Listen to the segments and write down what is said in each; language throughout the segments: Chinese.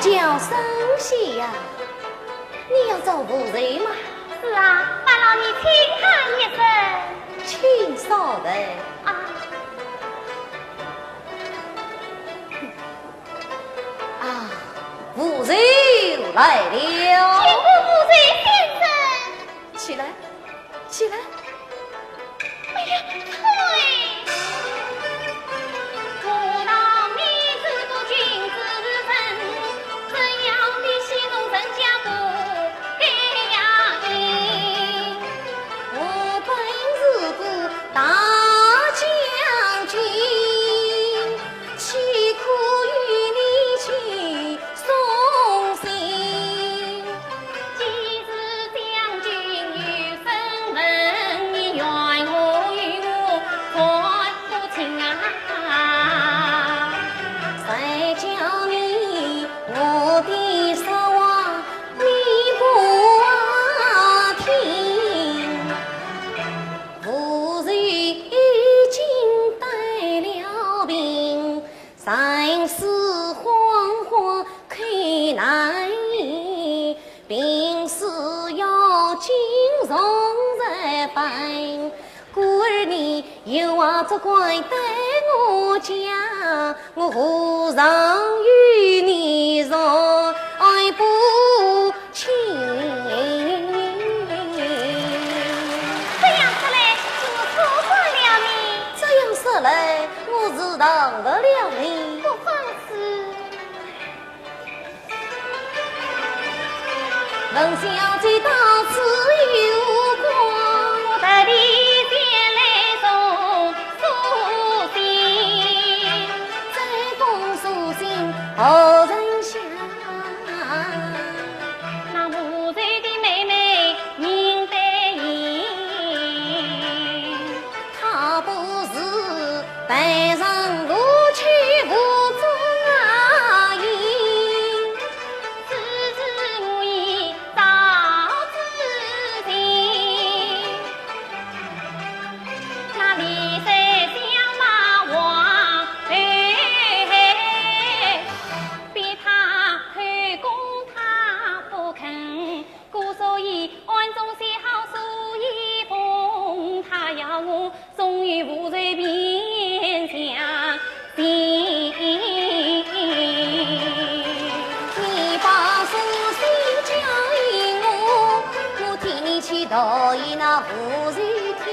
叫生喜呀！你要做妇人吗？是啊，把老你轻喊一声，请稍等啊！啊，妇人来了，请过妇人先生，起来，起来。哎呀，退！我当你知道君子分，怎样的戏弄人家不给呀应？我本是个大将军，岂可与你去送行？既是将军有身份，你愿我与我看不清啊！谁叫你我的实话你不听？夫人已经带了病，生死惶惶看难言，病死要紧容在办。故儿你有话责怪待我讲，我何尝与你容不清？这样说来，我错怪了你，这样说来，我是当得了你。不妨事。文小姐到此有光，我特地前来送书信，这封书信何人写？那母亲的妹妹名黛英，她不是待人如去无踪阿姨，此事我已早知情。那李三想骂王逼他开工他不肯，故所以暗中写好书一封，他要我送于妇人面前信。你把书信交与我，我替你去道与那妇人听。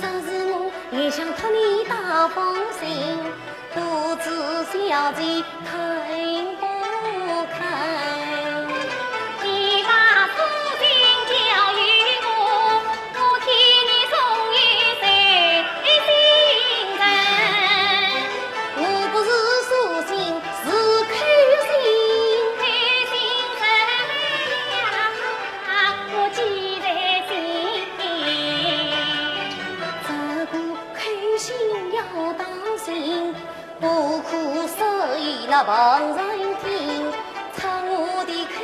这是我也想托你打封信，不知小姐看不看？你把书信交与我，我替你送于谁信人？我不是书信，是看信。开心人呀，我记在心。这个看信要当心，不可说与那旁人听。插我的口，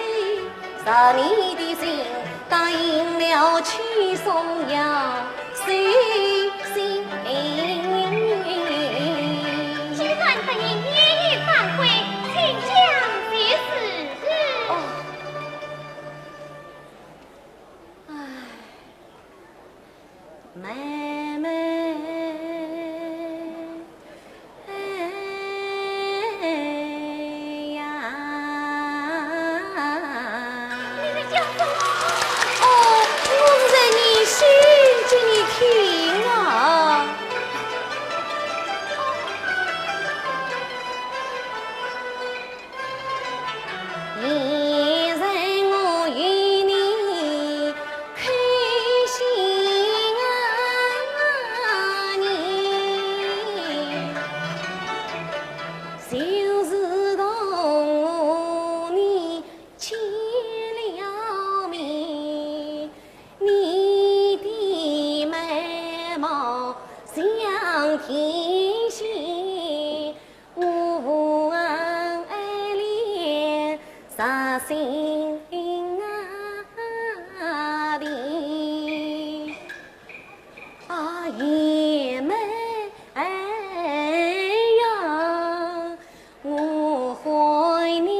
杀你的心，答应了去送药随信。既然本人愿意反悔，请将其事实。哦，唉，妹妹，哎呀！你在讲什么？哦，我是在你心叫你听啊。现在我与你开心啊，你就是同你见了面，你的美貌像天仙，我爱恋杀心啊的啊爷们哎呀，我怀你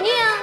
娘。